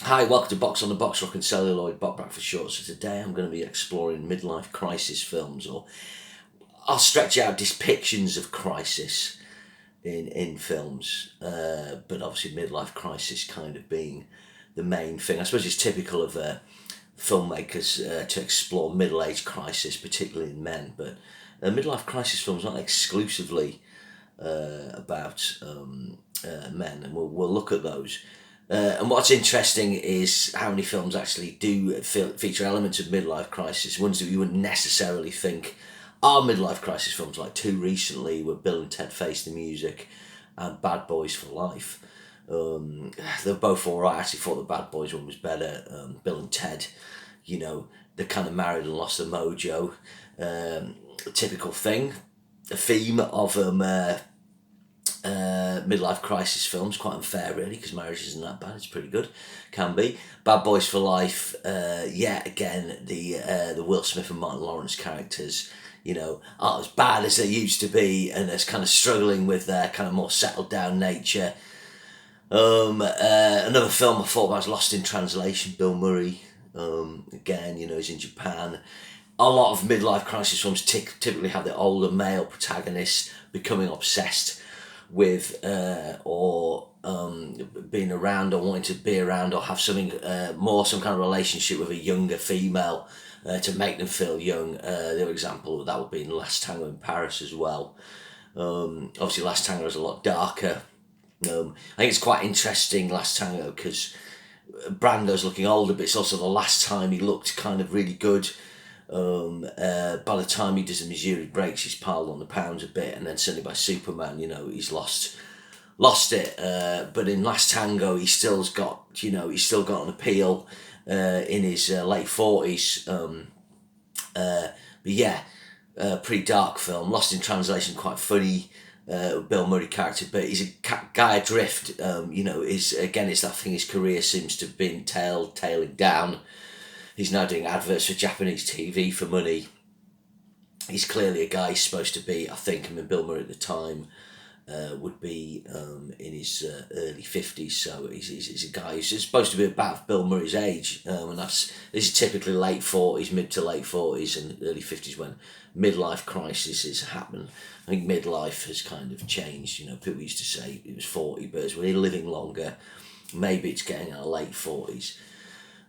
Hi, welcome to Box on the Box, Rock and Celluloid, Bot for short. So today I'm going to be exploring midlife crisis films, or I'll stretch out depictions of crisis in films, but obviously midlife crisis kind of being the main thing. I suppose it's typical of filmmakers to explore middle-age crisis, particularly in men, but midlife crisis films aren't exclusively about men, and we'll look at those. And what's interesting is how many films actually do feature elements of midlife crisis, ones that you wouldn't necessarily think are midlife crisis films. Like two recently were Bill and Ted Face the Music and Bad Boys for Life. They're both alright. I actually thought the Bad Boys one was better. Bill and Ted, they kind of married and lost their mojo. Typical thing, a theme of midlife crisis films. Quite unfair, really, because marriage isn't that bad. It's pretty good, can be. Bad Boys for Life. Again, the Will Smith and Martin Lawrence characters, aren't as bad as they used to be, and they're kind of struggling with their kind of more settled down nature. Another film I thought about was Lost in Translation. Bill Murray. Again, he's in Japan. A lot of midlife crisis films typically have the older male protagonist becoming obsessed with or being around, or wanting to be around, or have some kind of relationship with a younger female to make them feel young. The other example of that would be in Last Tango in Paris as well. Obviously Last Tango is a lot darker. I think it's quite interesting, Last Tango, because Brando's looking older, but it's also the last time he looked kind of really good. By the time he does the Missouri Breaks, he's piled on the pounds a bit, and then suddenly by Superman, he's lost it. But in Last Tango, he's still got an appeal in his late 40s. Pretty dark film. Lost in Translation, quite funny. Bill Murray character, but he's a guy adrift. It's that thing. His career seems to have been tailing down. He's now doing adverts for Japanese TV for money. He's clearly a guy he's supposed to be, I think, Bill Murray at the time would be in his early 50s, so he's a guy who's supposed to be about Bill Murray's age, and this is typically late 40s, mid to late 40s and early 50s when midlife crises happen. I think midlife has kind of changed. People used to say it was 40, but as we're living longer, maybe it's getting in our late 40s.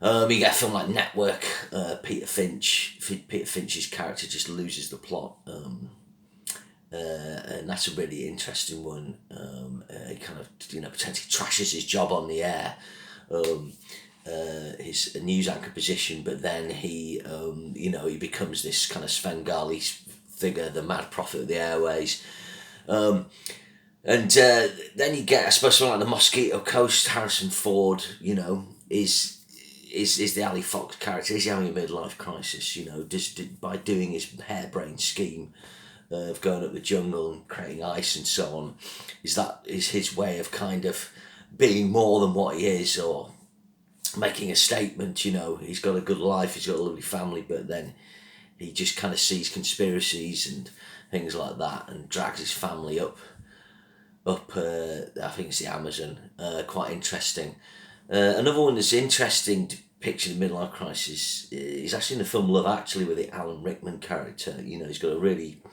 You get a film like Network. Peter Finch's character just loses the plot, and that's a really interesting one. He kind of potentially trashes his job on the air, his news anchor position, but then he becomes this kind of Svengali figure, the mad prophet of the airways. And then you get, I suppose, something like The Mosquito Coast. Harrison Ford, is the Ali Fox character. Is he having a midlife crisis? Just by doing his harebrained scheme of going up the jungle and creating ice and so on. Is his way of kind of being more than what he is, or making a statement? He's got a good life, he's got a lovely family, but then he just kind of sees conspiracies and things like that, and drags his family up. I think it's the Amazon. Quite interesting. Another one that's interesting depiction of midlife crisis is actually in the film Love Actually, with the Alan Rickman character. He's got a really,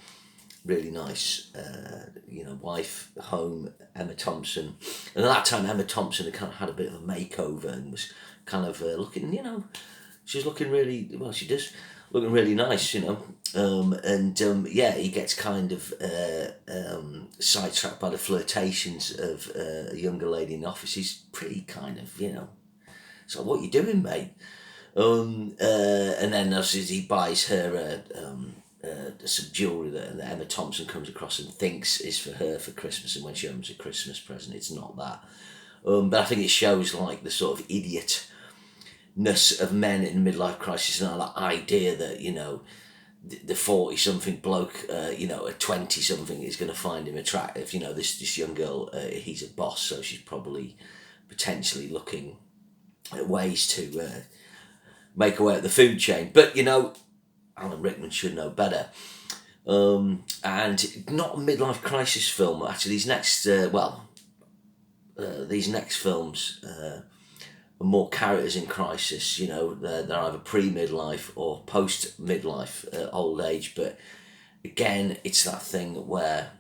really nice, wife, home, Emma Thompson. And at that time, Emma Thompson had kind of had a bit of a makeover and was kind of looking, she was looking really, well, she does, looking really nice, he gets kind of sidetracked by the flirtations of a younger lady in the office. He's pretty kind of, so what you doing, mate? And then obviously he buys her some jewellery that Emma Thompson comes across and thinks is for her for Christmas, and when she opens a Christmas present, it's not that. But I think it shows like the sort of idiotness of men in midlife crisis, and that idea that the 40-something bloke, a 20-something is going to find him attractive. This young girl, he's a boss, so she's probably potentially looking at ways to make her way up the food chain. But Alan Rickman should know better. And not a midlife crisis film. Actually, these next films more characters in crisis. You know, they're either pre-midlife or post-midlife, old age. But again, it's that thing where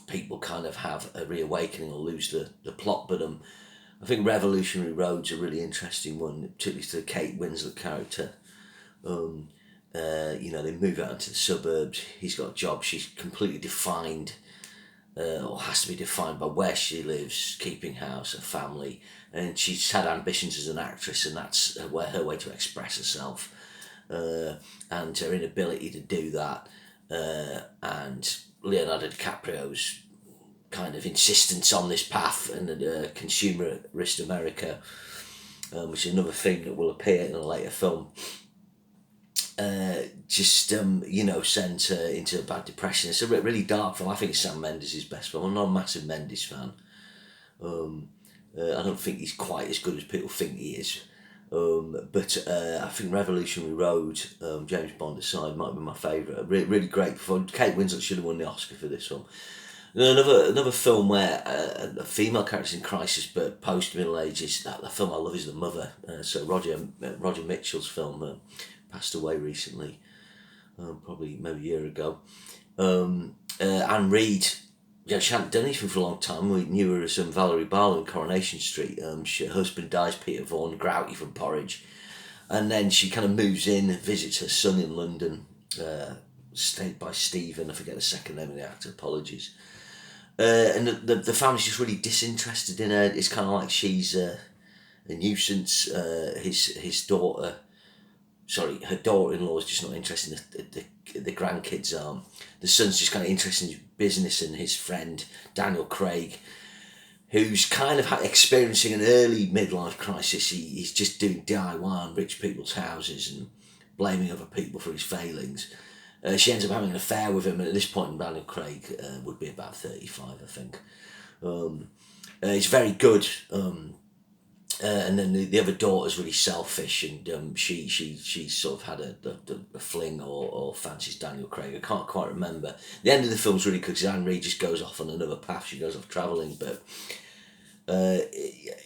people kind of have a reawakening or lose the plot. But I think Revolutionary Road's a really interesting one, particularly to the Kate Winslet character. You know, they move out into the suburbs. He's got a job. She's completely defined, or has to be defined by where she lives, keeping house, her family, and she's had ambitions as an actress, and that's her way to express herself, and her inability to do that, and Leonardo DiCaprio's kind of insistence on this path and consumerist America, which is another thing that will appear in a later film. You know, sent her into a bad depression. It's a really dark film. I think it's Sam Mendes' best film. I'm not a massive Mendes fan. I don't think he's quite as good as people think he is. But I think Revolutionary Road, James Bond aside, might be my favourite. Really great performance. Kate Winslet should have won the Oscar for this film. Another film where a female character's in crisis but post middle age is the film I love is The Mother. So Roger Mitchell's film, passed away recently, probably maybe a year ago. Anne Reid, yeah, she hadn't done anything for a long time. We knew her as Valerie Barlow in Coronation Street. Her husband dies, Peter Vaughan, grouty from Porridge. And then she kind of moves in, visits her son in London, stayed by Stephen, I forget the second name of the actor, apologies. And the family's just really disinterested in her. It's kind of like she's a nuisance. His daughter, her daughter-in-law is just not interested. The grandkids aren't. The son's just kind of interested in his business, and his friend Daniel Craig, who's kind of experiencing an early midlife crisis. He's just doing DIY on rich people's houses and blaming other people for his failings. She ends up having an affair with him, and at this point Daniel Craig would be about 35, I think. He's very good. And then the other daughter's really selfish, and she sort of had a fling or fancies Daniel Craig. I can't quite remember. The end of the film's really good because Anne Reid just goes off on another path. She goes off travelling, but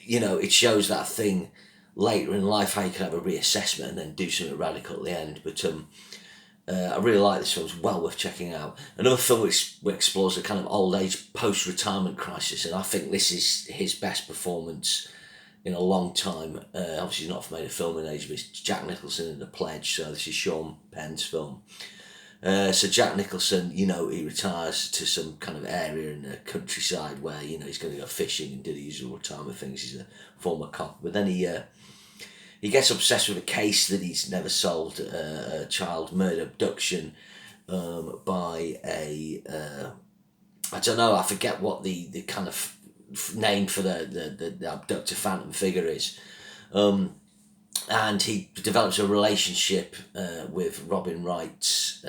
you know, it shows that thing later in life how you can have a reassessment and then do something radical at the end. But I really like this film. It's well worth checking out. Another film which explores a kind of old age post-retirement crisis, and I think this is his best performance in a long time. Obviously he's not made a film in age, but it's Jack Nicholson in The Pledge. So this is Sean Penn's film. So Jack Nicholson, you know, he retires to some kind of area in the countryside where, you know, he's going to go fishing and do the usual retirement things. He's a former cop, but then he gets obsessed with a case that he's never solved, a child murder abduction by I don't know, I forget what the kind of name for the abductor phantom figure is. And he develops a relationship with Robin Wright's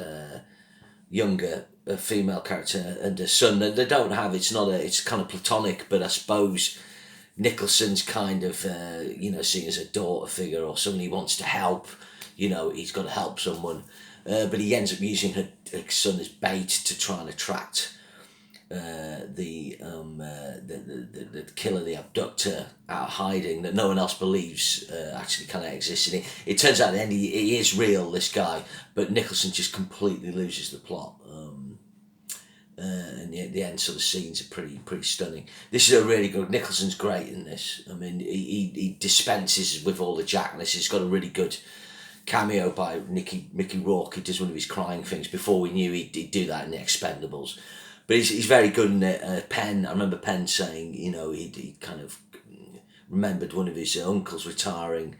younger female character and a son that they don't have. It's kind of platonic, but I suppose Nicholson's kind of, you know, seen as a daughter figure or someone he wants to help. You know, he's got to help someone. But he ends up using her son as bait to try and attract the killer, the abductor, out of hiding that no one else believes actually kind of exists. And it turns out at the end he is real, this guy, but Nicholson just completely loses the plot. And the end sort of scenes are pretty stunning. This is a really good. Nicholson's great in this. I mean, he dispenses with all the Jackness. He's got a really good cameo by Mickey Rourke. He does one of his crying things. Before we knew he'd do that in The Expendables. But he's very good in it. Penn, I remember Penn saying, you know, he kind of remembered one of his uncles retiring,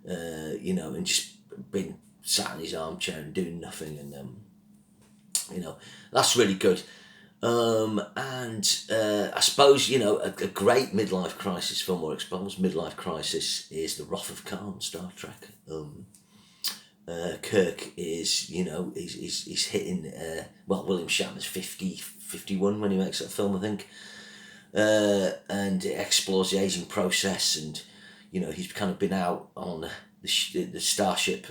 you know, and just being sat in his armchair and doing nothing. And, you know, that's really good. And I suppose, you know, a great midlife crisis film, or almost midlife crisis, is The Wrath of Khan, Star Trek. Kirk is, you know, he's hitting, William Shatner's 51 when he makes that film, I think. And it explores the aging process, and, you know, he's kind of been out on the starship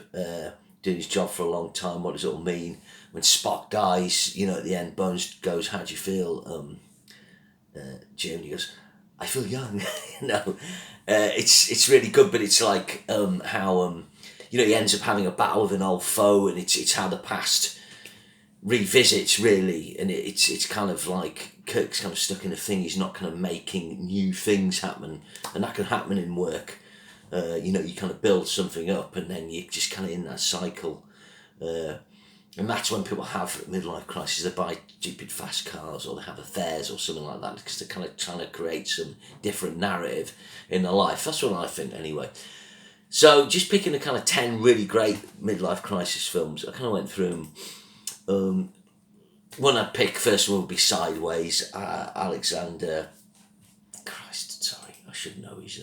doing his job for a long time. What does it all mean? When Spock dies, you know, at the end, Bones goes, "How do you feel, Jim?" He goes, I feel young. It's really good, but it's like how he ends up having a battle with an old foe, and it's how the past revisits really, and it's kind of like Kirk's kind of stuck in a thing. He's not kind of making new things happen, and that can happen in work. You kind of build something up, and then you're just kind of in that cycle. And that's when people have midlife crises. They buy stupid fast cars, or they have affairs or something like that, because they're kind of trying to create some different narrative in their life. That's what I think anyway. So just picking the kind of 10 really great midlife crisis films, I kind of went through them. One I'd pick, first one would be Sideways. Alexander, Christ, sorry, I should know his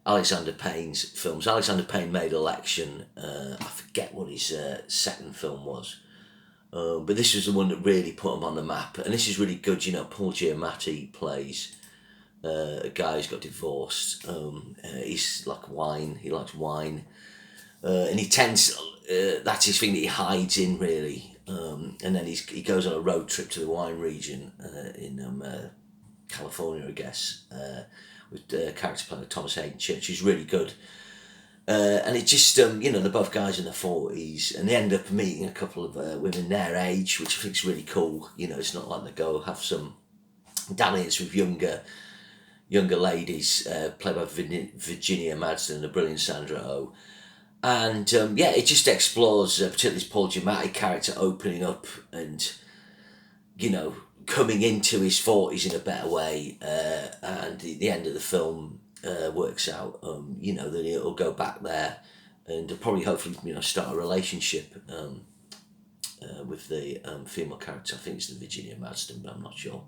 Alexander Payne's films. Alexander Payne made Election. I forget what his second film was. But this was the one that really put him on the map. And this is really good. Paul Giamatti plays a guy who's got divorced. He's like wine. He likes wine. And he tends, that's his thing that he hides in, really. And then he goes on a road trip to the wine region in California, I guess. With character played by Thomas Hayden Church, who's really good. And it just, they're both guys in their 40s, and they end up meeting a couple of women their age, which I think is really cool. It's not like they go have some dalliance with younger ladies, played by Virginia Madsen and the brilliant Sandra Oh. And it just explores, particularly this Paul Giamatti character opening up and, coming into his 40s in a better way, and the end of the film works out, that he'll go back there and probably hopefully start a relationship with the female character. I think it's the Virginia Madsen, but I'm not sure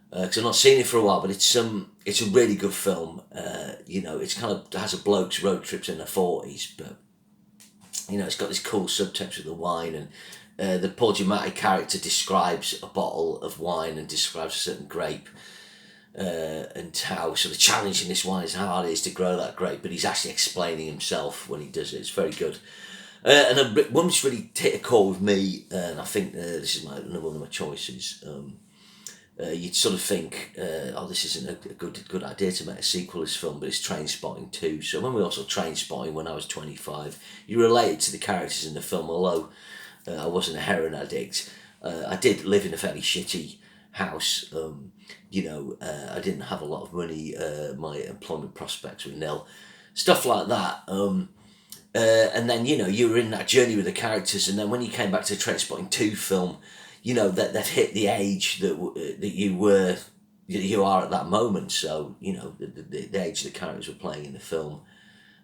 because I've not seen it for a while. But it's a really good film. It's kind of has a bloke's road trips in their 40s, but it's got this cool subtext with the wine, and the Paul Giamatti character describes a bottle of wine and describes a certain grape, and how sort of challenging this wine is, how hard it is to grow that grape, but he's actually explaining himself when he does it. It's very good. And one which really hit a chord with me, and I think this is another one of my choices. You'd sort of think, this isn't a good idea to make a sequel to this film, but it's Trainspotting 2. So when we also Trainspotting when I was 25, you related to the characters in the film, although I wasn't a heroin addict. I did live in a fairly shitty house. I didn't have a lot of money. My employment prospects were nil. Stuff like that. And then, you were in that journey with the characters, and then when you came back to the Trainspotting 2 film, that they've hit the age that you are at that moment. So, the age the characters were playing in the film,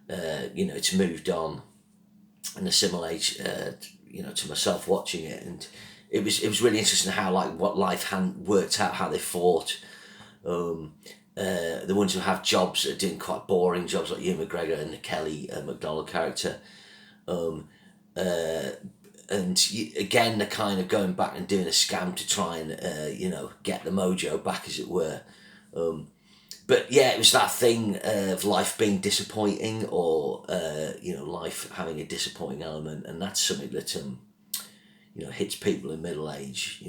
it's moved on and a similar age, to myself watching it, and it was really interesting how what life hadn't worked out, how they fought. The ones who have jobs that are doing quite boring jobs, like Ewan McGregor and the Kelly MacDonald character, and again they're kind of going back and doing a scam to try and get the mojo back, as it were. But yeah, it was that thing of life being disappointing, or life having a disappointing element, and that's something that hits people in middle age.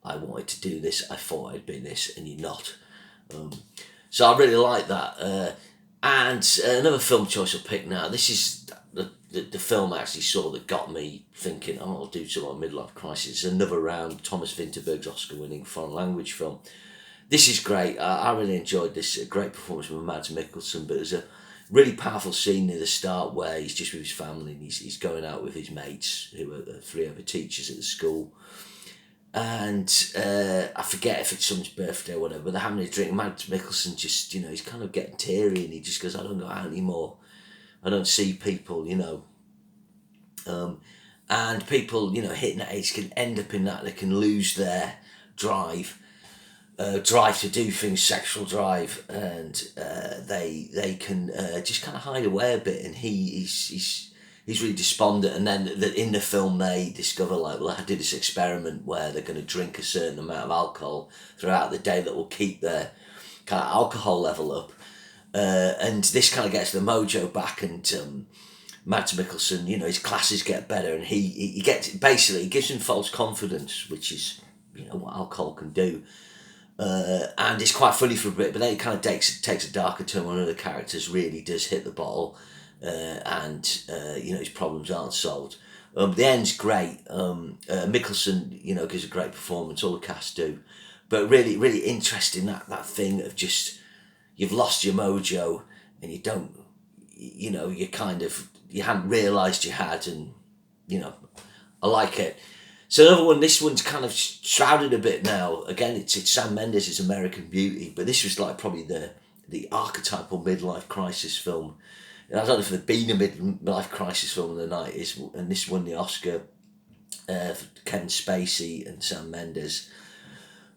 I wanted to do this, I thought I'd be this, and you're not. So I really like that. And another film choice I'll pick now. This is the film I actually saw that got me thinking, I'll do some on midlife crisis. Another Round, Thomas Vinterberg's Oscar-winning foreign language film. This is great. I really enjoyed this. A great performance from Mads Mikkelsen, but there's a really powerful scene near the start where he's just with his family, and he's going out with his mates, who are 3 other teachers at the school. And I forget if it's someone's birthday or whatever, but they're having a drink. Mads Mikkelsen just, he's kind of getting teary, and he just goes, I don't go out anymore. I don't see people, and people, hitting that age can end up in that. They can lose their drive to do things, sexual drive, and they can just kind of hide away a bit. And he's really despondent. And then in the film they discover, I did this experiment where they're going to drink a certain amount of alcohol throughout the day that will keep their kind of alcohol level up. And this kind of gets the mojo back, and Mads Mikkelsen, his classes get better, and he gets, basically, it gives him false confidence, which is, what alcohol can do. and it's quite funny for a bit, but then it kind of takes a darker turn when one of the characters really does hit the bottle, and his problems aren't solved. The end's great. Mickelson, gives a great performance. All the cast do, but really, really interesting that thing of just you've lost your mojo and you don't, you hadn't realised you had, and I like it. So another one, this one's kind of shrouded a bit now. Again, it's Sam Mendes' American Beauty, but this was like probably the archetypal midlife crisis film. And I don't know if there'd been a midlife crisis film in the 90s, and this won the Oscar for Kevin Spacey and Sam Mendes.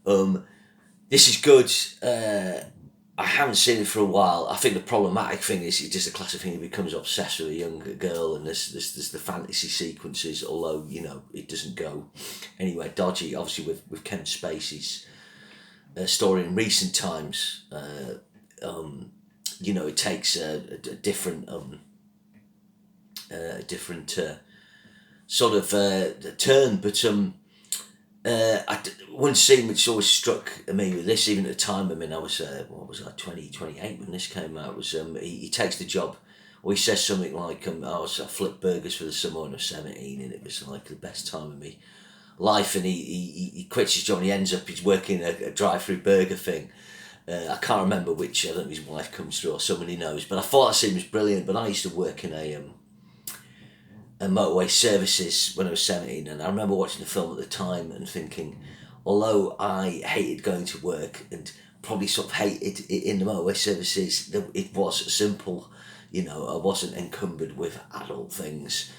This is good. I haven't seen it for a while. I think the problematic thing is it's just a classic thing. He becomes obsessed with a younger girl, and there's the fantasy sequences. Although it doesn't go anywhere dodgy. Obviously, with Kevin Spacey's story in recent times, it takes a different sort of turn, but one scene which always struck me with this, even at the time, I was 28 when this came out, was he takes the job, or he says something like, I flipped burgers for the summer when I was 17, and it was like the best time of my life, and he quits his job and he ends up, he's working a drive-through burger thing. I can't remember which, I don't know if his wife comes through or somebody knows, but I thought that scene was brilliant. But I used to work in a motorway services when I was 17, and I remember watching the film at the time and thinking, although I hated going to work and probably sort of hated it in the motorway services, it was simple, I wasn't encumbered with adult things,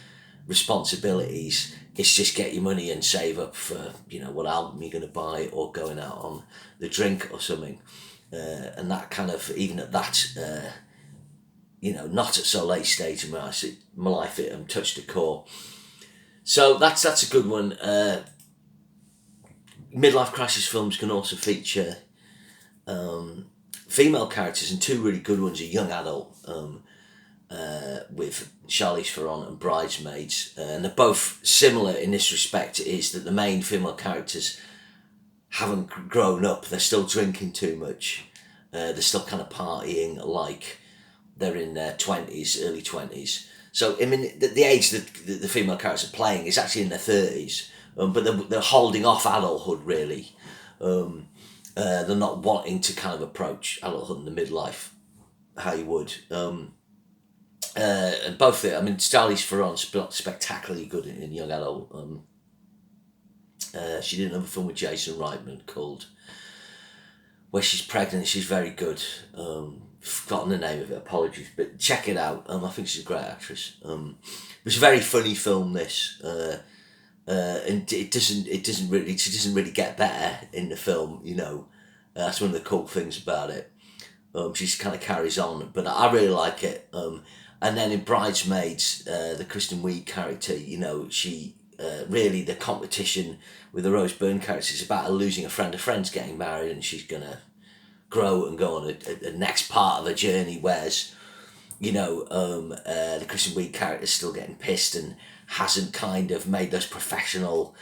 responsibilities. It's just get your money and save up for what album you're going to buy or going out on the drink or something, and that kind of, even at that not at so late stage in my life, it touched the core. So that's a good one. Midlife crisis films can also feature female characters, and two really good ones are young adult, with Charlize Theron and Bridesmaids, and they're both similar in this respect, is that the main female characters haven't grown up, they're still drinking too much, they're still kind of partying like they're in their 20s, early 20s. So, the age that the female characters are playing is actually in their 30s, but they're holding off adulthood, really. They're not wanting to kind of approach adulthood in the midlife how you would. And both of it, Charlize Theron's spectacularly good in young adult. She did another film with Jason Reitman called where she's pregnant. She's very good. Forgotten the name of it, apologies, but check it out. I think she's a great actress. It's a very funny film, this, and she doesn't really get better in the film. That's one of the cool things about it. She just kind of carries on, but I really like it. And then in Bridesmaids, the Kristen Wiig character, she really, the competition with the Rose Byrne character is about her losing a friend. A friend's getting married, and she's gonna grow and go on a next part of her journey, whereas the Kristen Wiig character is still getting pissed and hasn't kind of made those professional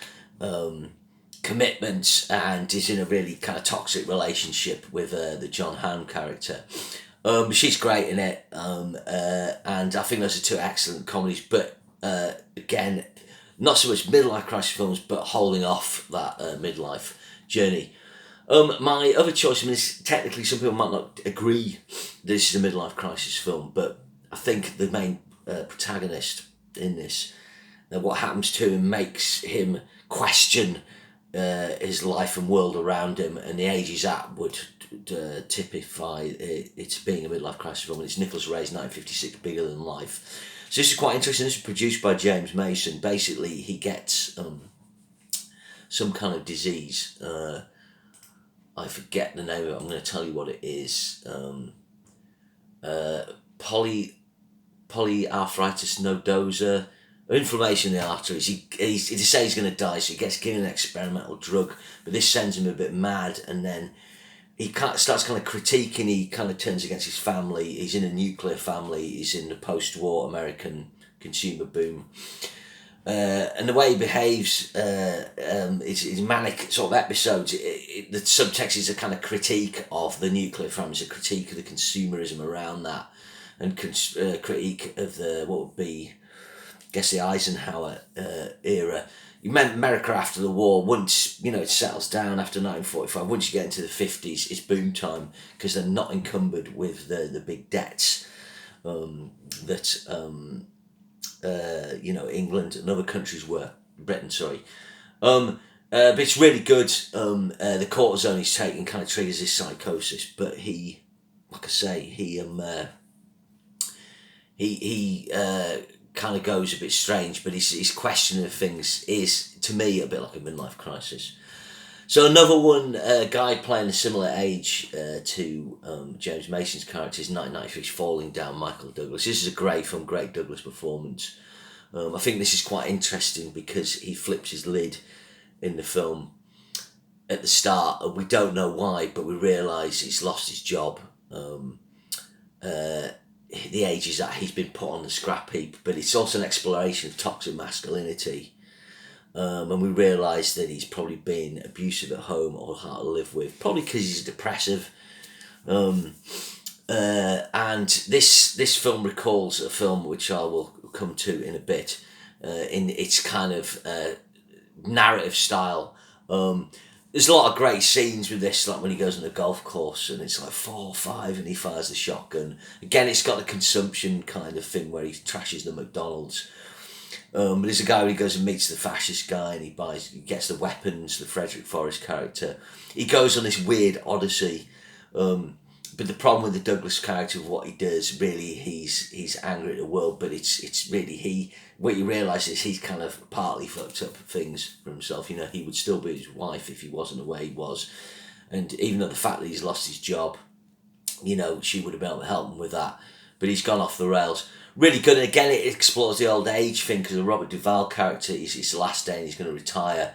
commitments, and is in a really kind of toxic relationship with the John Hamm character. She's great in it, and I think those are two excellent comedies, but again, not so much midlife crisis films, but holding off that midlife journey. My other choice, is technically some people might not agree this is a midlife crisis film, but I think the main protagonist in this, what happens to him makes him question his life and world around him, and the age he's at would typify it being a midlife crisis film. And it's Nicholas Ray's 1956 Bigger Than Life. So this is quite interesting. This is produced by James Mason. Basically, he gets some kind of disease. I forget the name of it. I'm going to tell you what it is. Polyarthritis nodosa, inflammation in the arteries. He says he's going to die, so he gets given an experimental drug, but this sends him a bit mad, and then he starts kind of critiquing. He kind of turns against his family. He's in a nuclear family. He's in the post-war American consumer boom. And the way he behaves, his manic sort of episodes, the subtext is a kind of critique of the nuclear family, it's a critique of the consumerism around that, and critique of the what would be, I guess, the Eisenhower era. You meant America after the war, once it settles down after 1945, once you get into the 50s, it's boom time, because they're not encumbered with the big debts that England and other countries were, Britain, sorry. But it's really good. The cortisone he's taking kind of triggers his psychosis, but he, like I say, he kind of goes a bit strange, but his questioning of things is, to me, a bit like a midlife crisis. So another one, guy playing a similar age to James Mason's character is 1993's Falling Down, Michael Douglas. This is a great film, great Douglas performance. I think this is quite interesting because he flips his lid in the film at the start, and we don't know why, but we realise he's lost his job. The age is that he's been put on the scrap heap, but it's also an exploration of toxic masculinity. And we realise that he's probably been abusive at home or hard to live with, probably because he's depressive. And this film recalls a film which I will come to in a bit, in its kind of narrative style. There's a lot of great scenes with this, like when he goes on a golf course and it's like 4 or 5 and he fires the shotgun. Again, it's got the consumption kind of thing where he trashes the McDonald's. But there's a guy where he goes and meets the fascist guy and he gets the weapons, the Frederick Forrest character. He goes on this weird odyssey. But the problem with the Douglas character of what he does, really, he's angry at the world, but it's really what you realise is he's kind of partly fucked up things for himself. He would still be his wife if he wasn't the way he was. And even though the fact that he's lost his job, she would have been able to help him with that. But he's gone off the rails. Really good. And again, it explores the old age thing, because the Robert Duvall character, it's his last day and he's going to retire.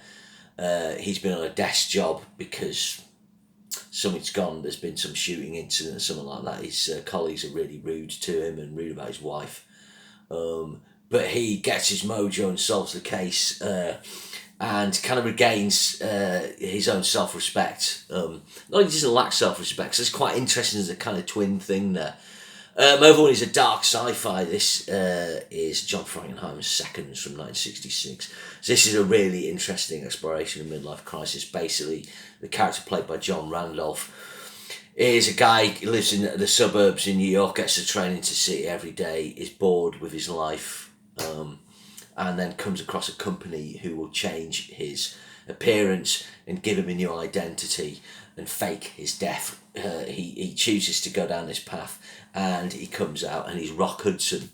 He's been on a desk job because something's gone. There's been some shooting incident or something like that. His colleagues are really rude to him and rude about his wife. But he gets his mojo and solves the case and kind of regains his own self-respect. Not he doesn't lack self-respect, so it's quite interesting as a kind of twin thing there. Another one is a dark sci-fi. This is John Frankenheimer's Seconds from 1966. So this is a really interesting exploration of midlife crisis. Basically, the character played by John Randolph is a guy who lives in the suburbs in New York, gets the train into the city every day, is bored with his life, and then comes across a company who will change his appearance and give him a new identity and fake his death. He chooses to go down this path, and he comes out and he's Rock Hudson.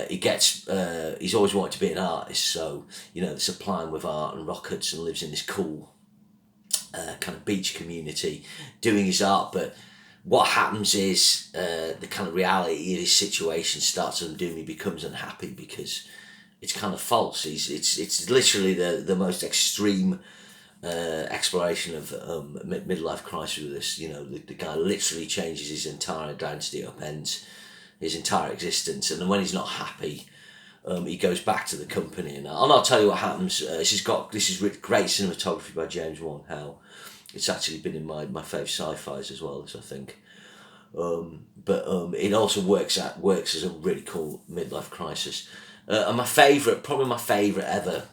He's always wanted to be an artist, so they're supplying with art, and Rock Hudson lives in this cool kind of beach community doing his art. But what happens is the kind of reality of his situation starts to undo him. He becomes unhappy because it's kind of false. It's literally the most extreme exploration of midlife crisis with this. The guy literally changes his entire identity, upends his entire existence, and then when he's not happy, he goes back to the company. And I'll not tell you what happens. This is great cinematography by James Wong Howe. It's actually been in my favourite sci-fis as well, I think. But it also works as a really cool midlife crisis. And probably my favourite ever,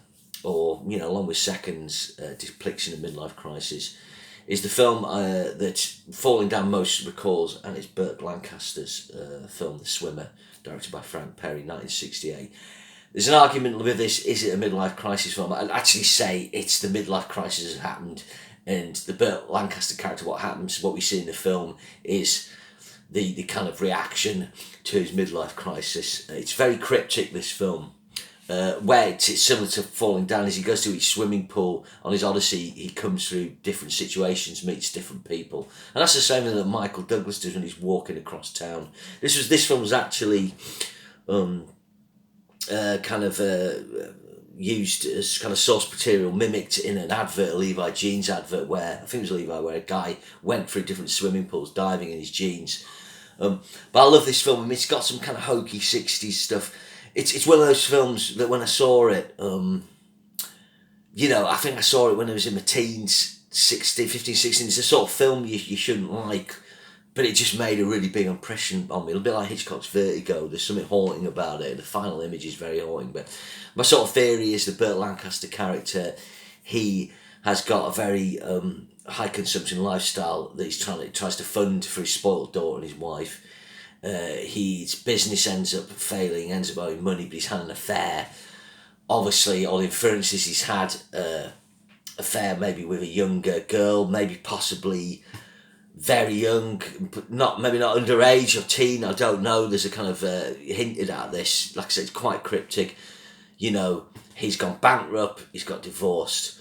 or along with Seconds, depiction of midlife crisis, is the film that Falling Down most recalls, and it's Burt Lancaster's film The Swimmer, directed by Frank Perry, 1968. There's an argument with this: is it a midlife crisis film? I'd actually say it's the midlife crisis has happened, and the Burt Lancaster character, what we see in the film is the kind of reaction to his midlife crisis. It's very cryptic, this film. Where it's similar to Falling Down, as he goes to each swimming pool on his odyssey, he comes through different situations, meets different people, and that's the same thing that Michael Douglas does when he's walking across town. This film was actually used as kind of source material, mimicked in an advert, a Levi jeans advert, where I think it was Levi, where a guy went through different swimming pools diving in his jeans. But I love this film. I mean, it's got some kind of hokey 60s stuff it's one of those films that when I saw it, I think I saw it when I was in my teens, 16, 15, 16. It's the sort of film you shouldn't like, but it just made a really big impression on me. A bit like Hitchcock's Vertigo. There's something haunting about it. The final image is very haunting. But my sort of theory is the Burt Lancaster character, he has got a very high consumption lifestyle that tries to fund for his spoiled daughter and his wife. His business ends up failing, ends up owing money, but he's had an affair. Obviously, all inferences he's had affair maybe with a younger girl, maybe possibly very young, but maybe not underage or teen. I don't know. There's a kind of hinted at this. Like I said, it's quite cryptic. He's gone bankrupt. He's got divorced.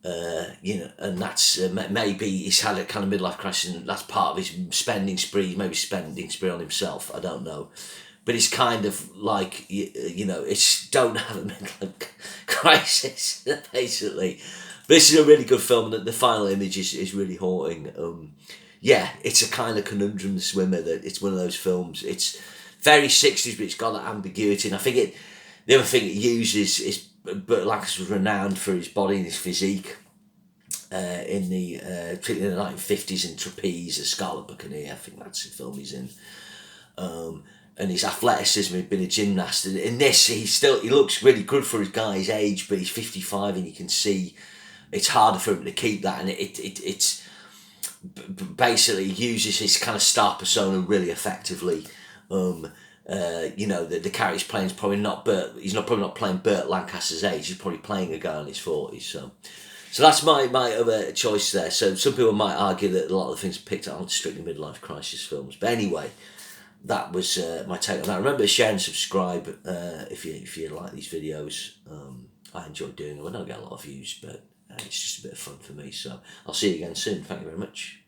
And that's maybe he's had a kind of midlife crisis, and that's part of his spending spree. Maybe spending spree on himself. I don't know, but it's kind of like it's don't have a midlife crisis basically. But this is a really good film, and the final image is really haunting. It's a kind of conundrum, The Swimmer. That it's one of those films. It's very 60s, but it's got that ambiguity, and I think the other thing it uses is. But Lancaster was renowned for his body and his physique particularly in the 1950s in Trapeze, A Scarlet Buccaneer. I think that's the film he's in. And his athleticism, he'd been a gymnast. And in this, he looks really good for his guy's age, but he's 55 and you can see it's harder for him to keep that. And it's basically uses his kind of star persona really effectively. The character he's playing is probably not probably not playing Burt Lancaster's age. He's probably playing a guy in his 40s. So that's my other choice there. So some people might argue that a lot of the things picked aren't strictly midlife crisis films. But anyway, that was my take on that. Remember to share and subscribe if you like these videos. I enjoy doing them. I don't get a lot of views, but it's just a bit of fun for me. So I'll see you again soon. Thank you very much.